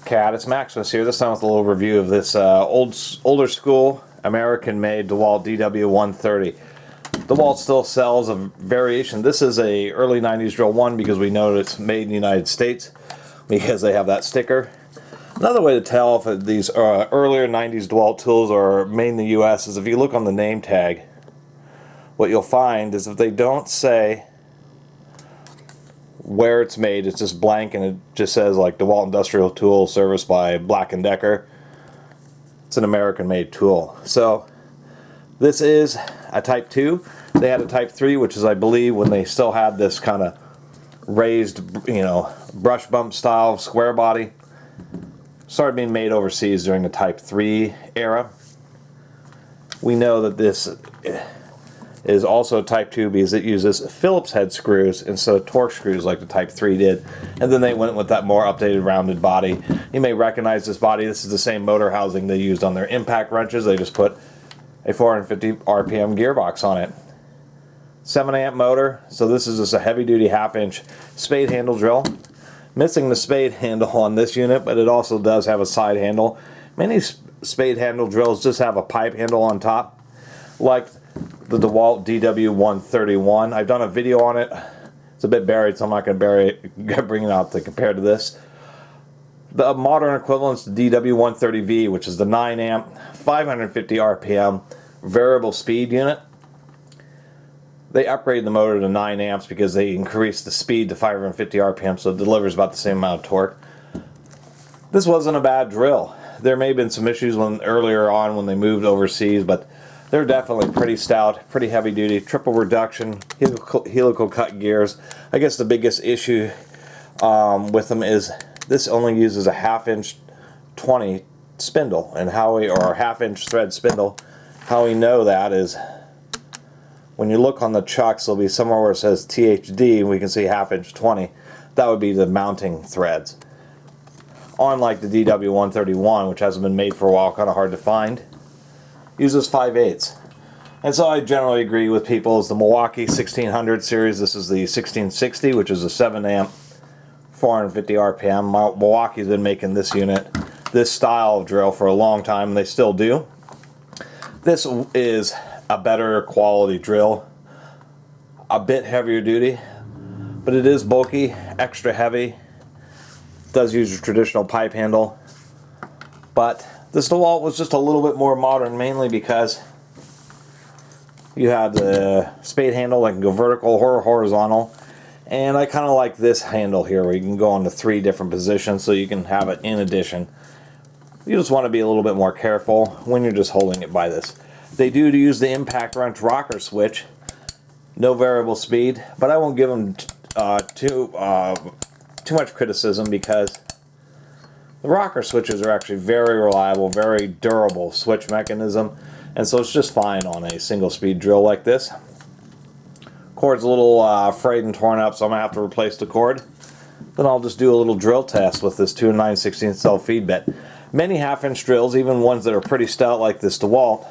Catus, Maximus here, this time with a little review of this older school American-made DeWalt DW130. DeWalt still sells a variation. This is a early 90s drill one because we know it's made in the United States because they have that sticker. Another way to tell if these earlier 90s DeWalt tools are made in the US is if you look on the name tag. What you'll find is if they don't say where it's made, it's just blank and it just says like DeWalt Industrial Tool serviced by Black & Decker. It's an American made tool. So this is a Type 2. They had a Type 3, which is, I believe, when they still had this kind of raised, you know, brush bump style square body. Started being made overseas during the Type 3 era. We know that this is also Type 2 because it uses Phillips head screws instead of Torx screws like the Type 3 did. And then they went with that more updated rounded body. You may recognize this body. This is the same motor housing they used on their impact wrenches. They just put a 450 RPM gearbox on it. 7 amp motor, so this is just a heavy duty 1/2 inch spade handle drill. Missing the spade handle on this unit, but it also does have a side handle. Many spade handle drills just have a pipe handle on top, like the DeWalt DW131. I've done a video on it. It's a bit buried, so I'm not going to bring it out to compare to this. The modern equivalent is the DW130V, which is the 9 amp, 550 RPM variable speed unit. They upgraded the motor to 9 amps because they increased the speed to 550 RPM, so it delivers about the same amount of torque. This wasn't a bad drill. There may have been some issues earlier on when they moved overseas, but they're definitely pretty stout, pretty heavy duty, triple reduction, helical cut gears. I guess the biggest issue with them is this only uses a 1/2 inch 20 spindle, and how we, or a 1/2 inch thread spindle. How we know that is when you look on the chucks, there'll be somewhere where it says THD, and we can see 1/2 inch 20. That would be the mounting threads. Unlike the DW131, which hasn't been made for a while, kind of hard to find, uses 5/8. And so I generally agree with people. It's the Milwaukee 1600 series. This is the 1660, which is a 7 amp, 450 RPM. Milwaukee's been making this unit, this style of drill, for a long time, and they still do. This is a better quality drill, a bit heavier duty, but it is bulky, extra heavy. It does use a traditional pipe handle, but this DeWalt was just a little bit more modern, mainly because you had the spade handle that can go vertical or horizontal, and I kind of like this handle here where you can go into 3 different positions, so you can have it in addition. You just want to be a little bit more careful when you're just holding it by this. They do use the impact wrench rocker switch, no variable speed, but I won't give them too much criticism because the rocker switches are actually very reliable, very durable switch mechanism, and so it's just fine on a single speed drill like this. Cord's a little frayed and torn up, so I'm going to have to replace the cord. Then I'll just do a little drill test with this 2 9/16 self-feed bit. Many 1/2 inch drills, even ones that are pretty stout like this DeWalt,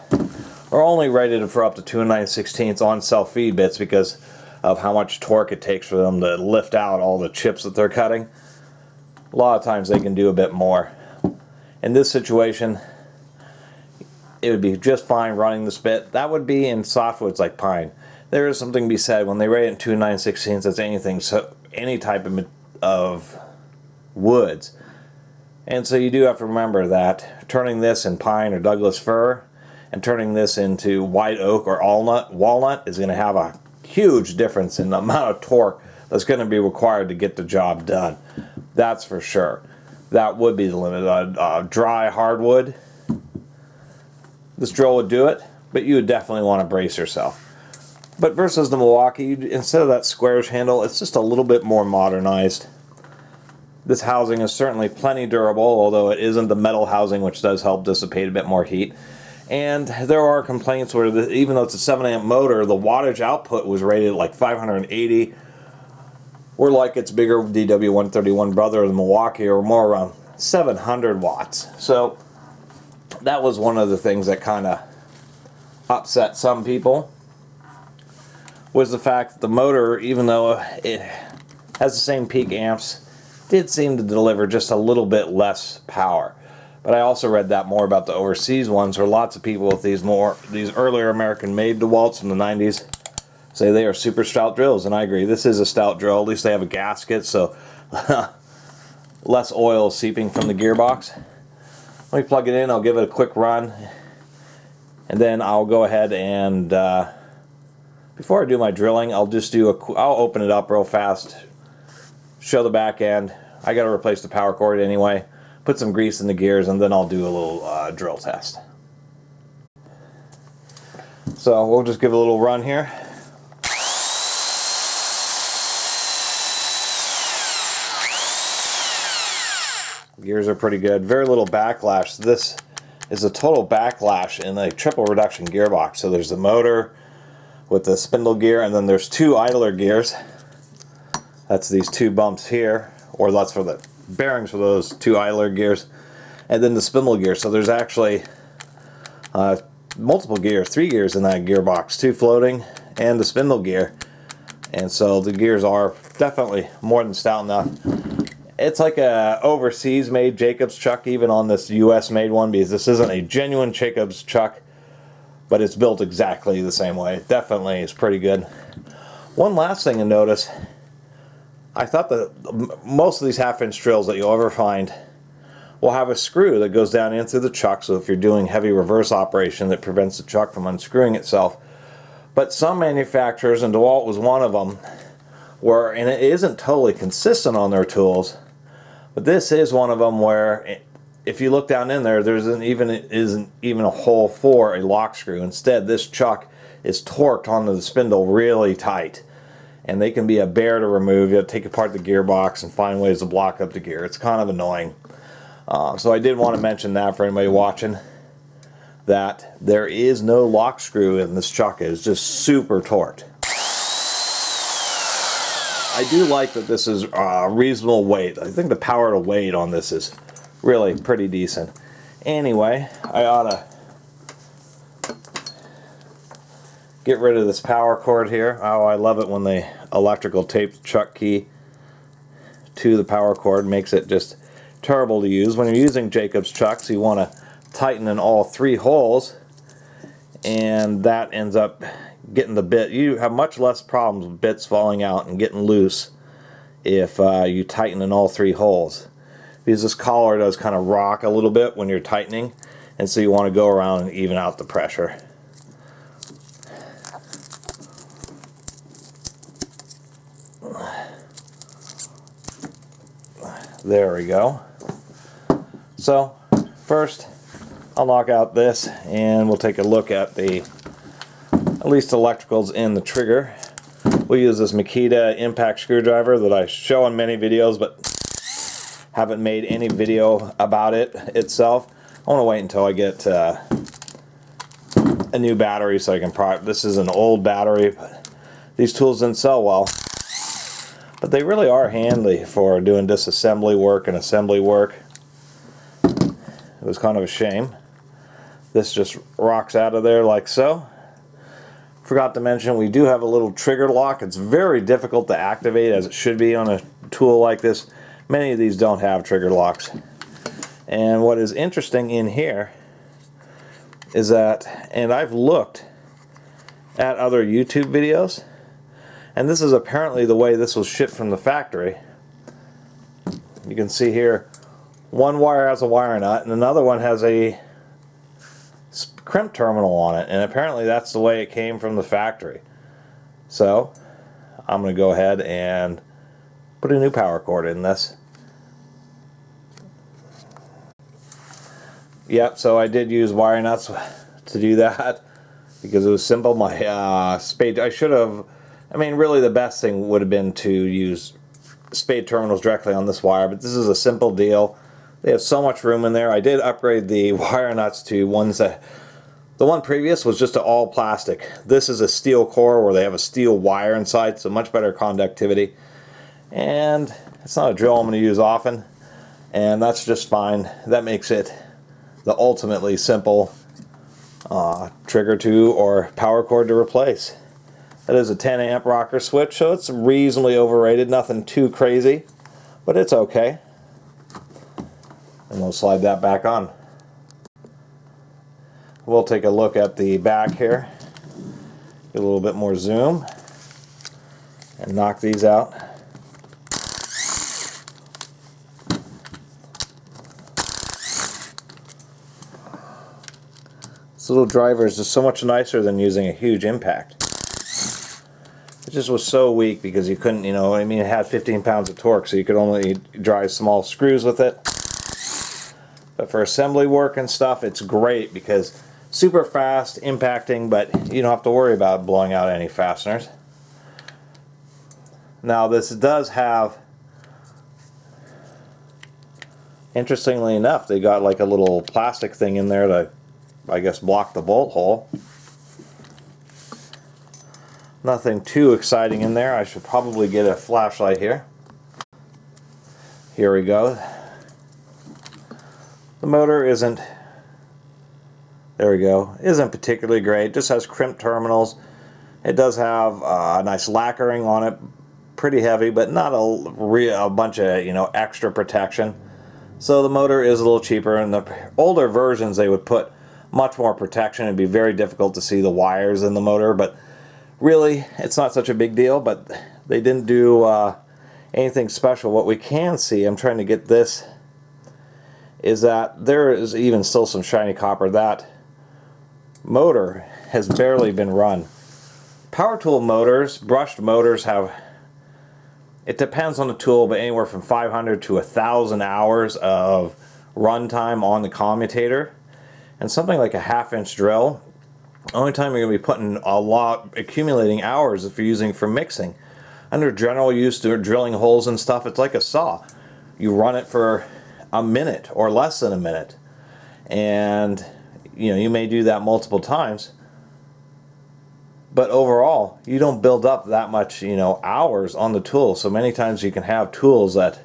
are only rated for up to 2 9/16 on self-feed bits because of how much torque it takes for them to lift out all the chips that they're cutting. A lot of times they can do a bit more. In this situation, it would be just fine running this bit. That would be in softwoods like pine. There is something to be said when they rate it in 2 9/16, that's anything, so any type of woods. And so you do have to remember that turning this in pine or Douglas fir and turning this into white oak or walnut is going to have a huge difference in the amount of torque that's going to be required to get the job done. That's for sure. That would be the limit. Dry hardwood, this drill would do it, but you would definitely want to brace yourself. But versus the Milwaukee, instead of that squarish handle, it's just a little bit more modernized. This housing is certainly plenty durable, although it isn't the metal housing, which does help dissipate a bit more heat. And there are complaints where, even though it's a 7 amp motor, the wattage output was rated like 580, or like its bigger DW131 brother, the Milwaukee, or more around 700 watts. So that was one of the things that kind of upset some people, was the fact that the motor, even though it has the same peak amps, did seem to deliver just a little bit less power. But I also read that more about the overseas ones, where lots of people with these earlier American-made DeWalts from the 90s say they are super stout drills, and I agree. This is a stout drill. At least they have a gasket, so less oil seeping from the gearbox. Let me plug it in. I'll give it a quick run, and then I'll go ahead and before I do my drilling, I'll just do I'll open it up real fast, show the back end. I got to replace the power cord anyway. Put some grease in the gears, and then I'll do a little drill test. So we'll just give it a little run here. Gears are pretty good. Very little backlash. This is a total backlash in a triple reduction gearbox. So there's the motor with the spindle gear, and then there's two idler gears. That's these two bumps here, or that's for the bearings for those two idler gears, and then the spindle gear. So there's actually multiple gears, 3 gears in that gearbox, 2 floating and the spindle gear. And so the gears are definitely more than stout enough. It's like a overseas made Jacobs chuck even on this US made one, because this isn't a genuine Jacobs chuck, but it's built exactly the same way. Definitely is pretty good. One last thing to notice, I thought that most of these half-inch drills that you'll ever find will have a screw that goes down into the chuck, so if you're doing heavy reverse operation, that prevents the chuck from unscrewing itself. But some manufacturers, and DeWalt was one of them, and it isn't totally consistent on their tools, but this is one of them where if you look down in there, there isn't even a hole for a lock screw. Instead, this chuck is torqued onto the spindle really tight, and they can be a bear to remove. You have to take apart the gearbox and find ways to block up the gear. It's kind of annoying. So I did want to mention that for anybody watching, that there is no lock screw in this chuck. It's just super torqued. I do like that this is reasonable weight. I think the power to weight on this is really pretty decent. Anyway, I ought to get rid of this power cord here. Oh, I love it when the electrical tape chuck key to the power cord makes it just terrible to use. When you're using Jacobs chucks, you want to tighten in all 3 holes, and that ends up getting the bit. You have much less problems with bits falling out and getting loose if you tighten in all 3 holes, because this collar does kind of rock a little bit when you're tightening, and so you want to go around and even out the pressure. There we go. So first I'll knock out this, and we'll take a look at at least electricals in the trigger. We'll use this Makita impact screwdriver that I show in many videos, but haven't made any video about it itself. I want to wait until I get a new battery so I can this is an old battery, but these tools didn't sell well. But they really are handy for doing disassembly work and assembly work. It was kind of a shame. This just rocks out of there like so. Forgot to mention, we do have a little trigger lock. It's very difficult to activate, as it should be on a tool like this. Many of these don't have trigger locks. And what is interesting in here is that, and I've looked at other YouTube videos, and this is apparently the way this was shipped from the factory. You can see here, one wire has a wire nut and another one has a crimp terminal on it, and apparently that's the way it came from the factory. So I'm going to go ahead and put a new power cord in this. Yep, so I did use wire nuts to do that because it was simple. My Spade, really the best thing would have been to use Spade terminals directly on this wire, but this is a simple deal. They have so much room in there. I did upgrade the wire nuts to ones that, the one previous was just all plastic. This is a steel core where they have a steel wire inside, so much better conductivity. And it's not a drill I'm going to use often, and that's just fine. That makes it the ultimately simple trigger to or power cord to replace. That is a 10 amp rocker switch, so it's reasonably overrated, nothing too crazy, but it's okay. And we'll slide that back on. We'll take a look at the back here, get a little bit more zoom, and knock these out. This little driver is just so much nicer than using a huge impact. It just was so weak because you couldn't, I mean, it had 15 pounds of torque, so you could only drive small screws with it. But for assembly work and stuff, it's great because super fast, impacting, but you don't have to worry about blowing out any fasteners. Now this does have, interestingly enough, they got like a little plastic thing in there to, I guess, block the bolt hole. Nothing too exciting in there. I should probably get a flashlight here. Here we go. The motor isn't, there we go, isn't particularly great. Just has crimped terminals. It does have a nice lacquering on it, pretty heavy, but not a bunch of extra protection. So the motor is a little cheaper. In the older versions, they would put much more protection. It'd be very difficult to see the wires in the motor, but really it's not such a big deal. But they didn't do anything special. What we can see, I'm trying to get this, is that there is even still some shiny copper. That motor has barely been run. Power tool motors, brushed motors, have, it depends on the tool, but anywhere from 500 to 1,000 hours of runtime on the commutator. And something like a 1/2-inch drill, the only time you're going to be putting accumulating hours if you're using for mixing. Under general use, drilling holes and stuff, it's like a saw. You run it for a minute or less than a minute, and you may do that multiple times, but overall you don't build up that much hours on the tool. So many times you can have tools that,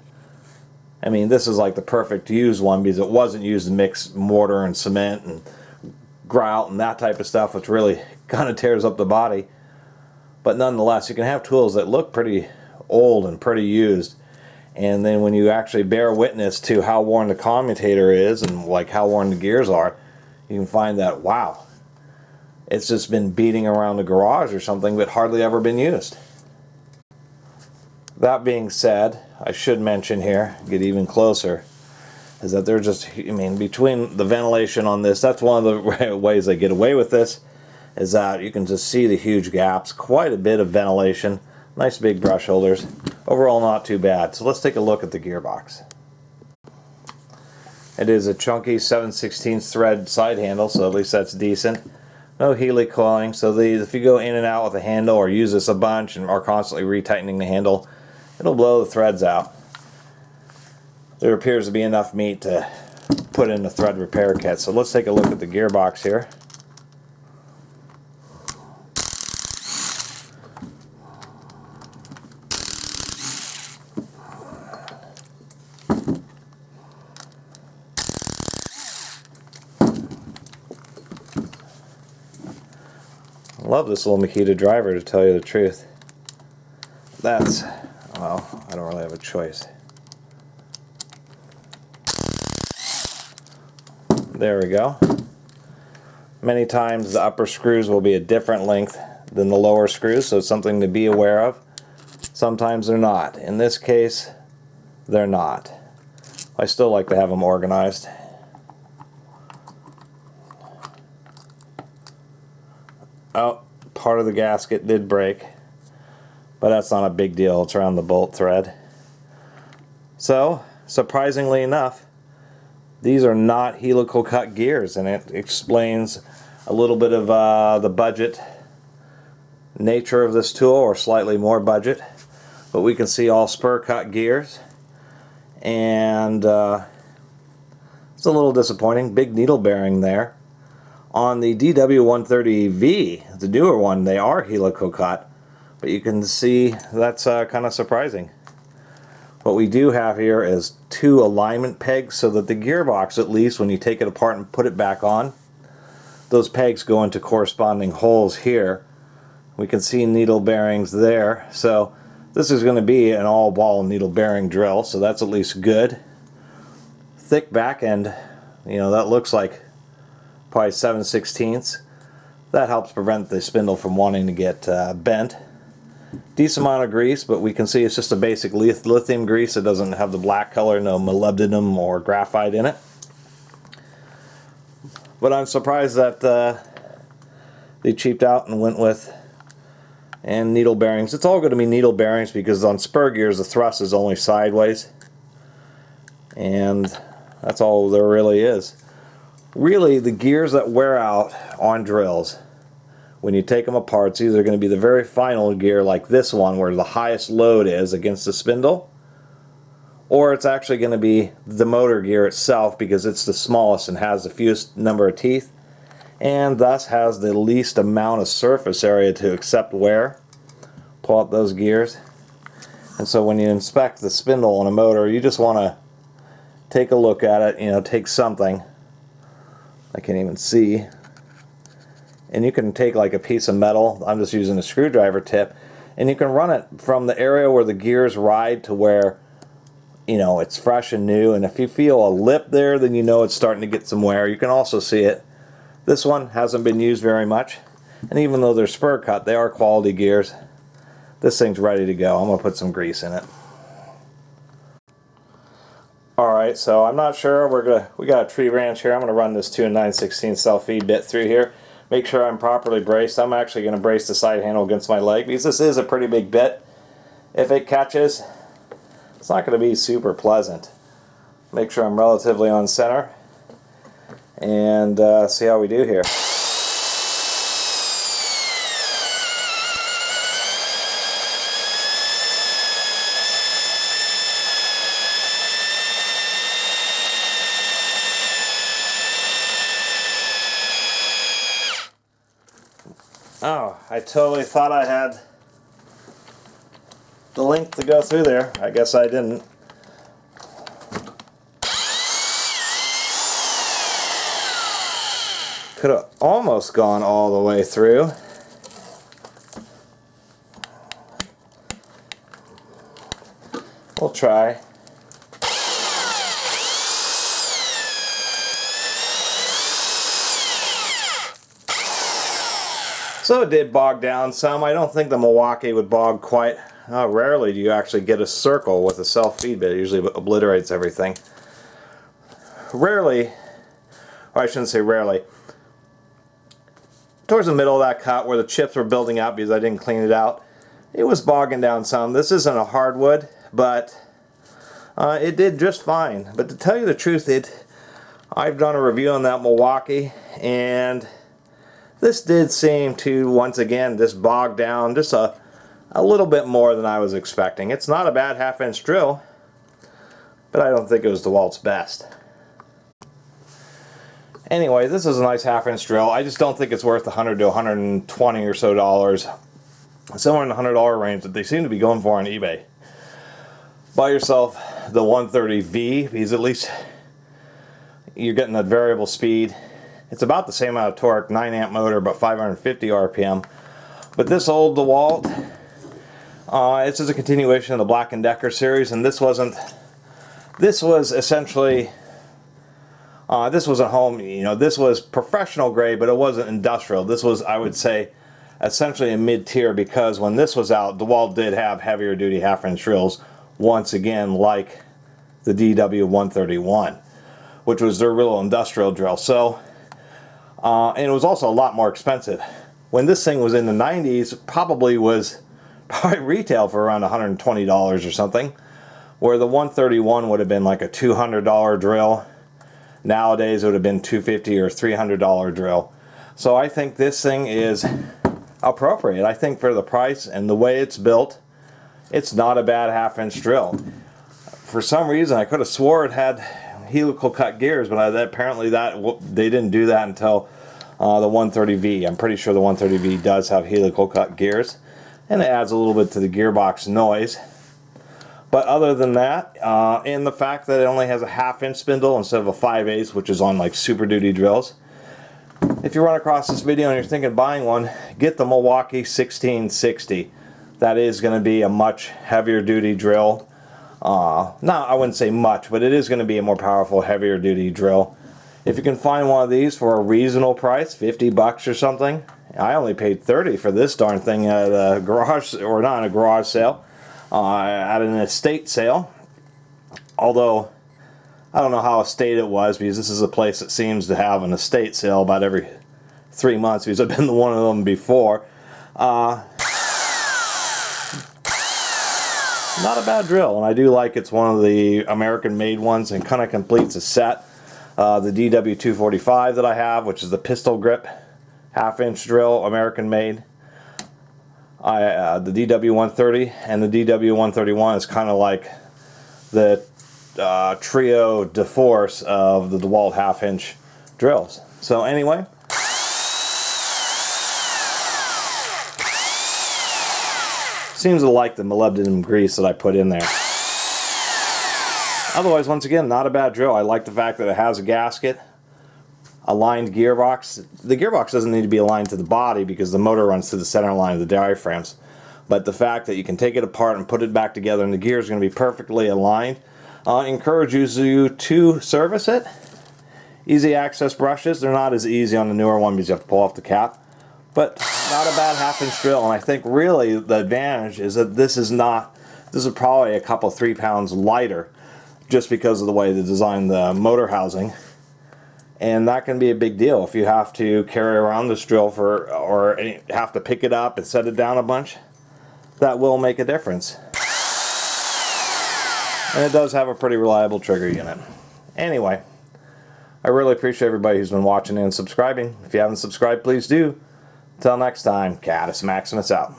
I mean, this is like the perfect used one because it wasn't used to mix mortar and cement and grout and that type of stuff, which really kind of tears up the body. But nonetheless, you can have tools that look pretty old and pretty used, and then when you actually bear witness to how worn the commutator is and like how worn the gears are, you can find that, wow, it's just been beating around the garage or something but hardly ever been used. That being said, I should mention here, get even closer, is that they're just, I mean, between the ventilation on this, that's one of the ways they get away with this, is that you can just see the huge gaps, quite a bit of ventilation, nice big brush holders. Overall not too bad. So let's take a look at the gearbox. It is a chunky 7/16 thread side handle, so at least that's decent. No helicoiling, so if you go in and out with the handle or use this a bunch and are constantly retightening the handle, it'll blow the threads out. There appears to be enough meat to put in the thread repair kit. So let's take a look at the gearbox here. I love this little Makita driver, to tell you the truth. That's, well, I don't really have a choice. There we go. Many times the upper screws will be a different length than the lower screws, so it's something to be aware of. Sometimes they're not. In this case, they're not. I still like to have them organized. Oh, part of the gasket did break, but that's not a big deal. It's around the bolt thread. So, surprisingly enough, these are not helical cut gears, and it explains a little bit of the budget nature of this tool, or slightly more budget. But we can see all spur cut gears, and it's a little disappointing. Big needle bearing there. On the DW130V, the newer one, they are helical cut, but you can see that's kind of surprising. What we do have here is 2 alignment pegs, so that the gearbox, at least when you take it apart and put it back on, those pegs go into corresponding holes here. We can see needle bearings there, so This is going to be an all ball needle bearing drill, so that's at least good. Thick back end, you know, that looks like probably 7/16. That helps prevent the spindle from wanting to get bent. Decent amount of grease, but we can see it's just a basic lithium grease. It doesn't have the black color, no molybdenum or graphite in it. But I'm surprised that they cheaped out and went with needle bearings. It's all going to be needle bearings because on spur gears the thrust is only sideways, and that's all there really is. Really, the gears that wear out on drills, when you take them apart, it's either going to be the very final gear like this one where the highest load is against the spindle, or it's actually going to be the motor gear itself because it's the smallest and has the fewest number of teeth and thus has the least amount of surface area to accept wear. Pull out those gears, and so when you inspect the spindle on a motor, you just want to take a look at it, you know, take something. I can't even see. And you can take like a piece of metal, I'm just using a screwdriver tip, and you can run it from the area where the gears ride to where, you know, it's fresh and new, and if you feel a lip there, then you know it's starting to get some wear. You can also see it. This one hasn't been used very much, and even though they're spur cut, they are quality gears. This thing's ready to go. I'm going to put some grease in it. Alright, so I'm not sure. We got a tree branch here. I'm going to run this 2 9/16 self-feed bit through here. Make sure I'm properly braced. I'm actually going to brace the side handle against my leg because this is a pretty big bit. If it catches, it's not going to be super pleasant. Make sure I'm relatively on center and see how we do here. Oh, I totally thought I had the length to go through there. I guess I didn't. Could have almost gone all the way through. We'll try. So it did bog down some. I don't think the Milwaukee would bog quite. Rarely do you actually get a circle with a self-feed bit. It usually obliterates everything. Rarely, or I shouldn't say rarely, towards the middle of that cut where the chips were building up because I didn't clean it out, it was bogging down some. This isn't a hardwood, but it did just fine. But to tell you the truth, I've done a review on that Milwaukee, and this did seem to, once again, just bog down just a little bit more than I was expecting. It's not a bad 1/2-inch drill, but I don't think it was DeWalt's best. Anyway, this is a nice 1/2-inch drill. I just don't think it's worth $100 to $120 or so dollars. Somewhere in the $100 range that they seem to be going for on eBay. Buy yourself the 130V, because at least you're getting that variable speed. It's about the same amount of torque, 9 amp motor, but 550 RPM. But this old DeWalt, it's just a continuation of the Black & Decker series, and this was essentially, this was a home, you know, this was professional grade, but it wasn't industrial. This was, I would say, essentially a mid-tier, because when this was out, DeWalt did have heavier duty 1/2-inch drills, once again, like the DW131, which was their real industrial drill. So, and it was also a lot more expensive. When this thing was in the 90s, probably retail for around $120 or something, where the 131 would have been like a $200 drill. Nowadays it would have been $250 or $300 drill. So I think this thing is appropriate. I think for the price and the way it's built, it's not a bad 1/2-inch drill. For some reason I could have swore it had helical cut gears, but apparently they didn't do that until the 130V. I'm pretty sure the 130V does have helical cut gears, and it adds a little bit to the gearbox noise. But other than that, and the fact that it only has a 1/2-inch spindle instead of a 5/8, which is on like Super Duty drills. If you run across this video and you're thinking of buying one, get the Milwaukee 1660. that is going to be a much heavier duty drill. No, I wouldn't say much, but it is going to be a more powerful, heavier duty drill. If you can find one of these for a reasonable price, 50 bucks or something. I only paid 30 for this darn thing at a garage, or not a garage sale, at an estate sale. Although, I don't know how estate it was, because this is a place that seems to have an estate sale about every 3 months, because I've been to one of them before. Not a bad drill, and I do like it's one of the American-made ones and kind of completes a set. The DW245 that I have, which is the pistol grip half-inch drill, American-made. The DW130 and the DW131 is kind of like the trio de force of the DeWalt half-inch drills. So anyway, seems to like the molybdenum grease that I put in there. Otherwise, once again, not a bad drill. I like the fact that it has a gasket, aligned gearbox. The gearbox doesn't need to be aligned to the body because the motor runs to the center line of the diaphragms. But the fact that you can take it apart and put it back together and the gear is going to be perfectly aligned encourages you to service it. Easy access brushes. They're not as easy on the newer one because you have to pull off the cap. But not a bad half-inch drill, and I think really the advantage is that this is probably a couple 3 pounds lighter just because of the way they designed the motor housing, and that can be a big deal if you have to carry around this drill or have to pick it up and set it down a bunch. That will make a difference, and it does have a pretty reliable trigger unit. Anyway, I really appreciate everybody who's been watching and subscribing. If you haven't subscribed, please do. Until next time, Catus Maximus out.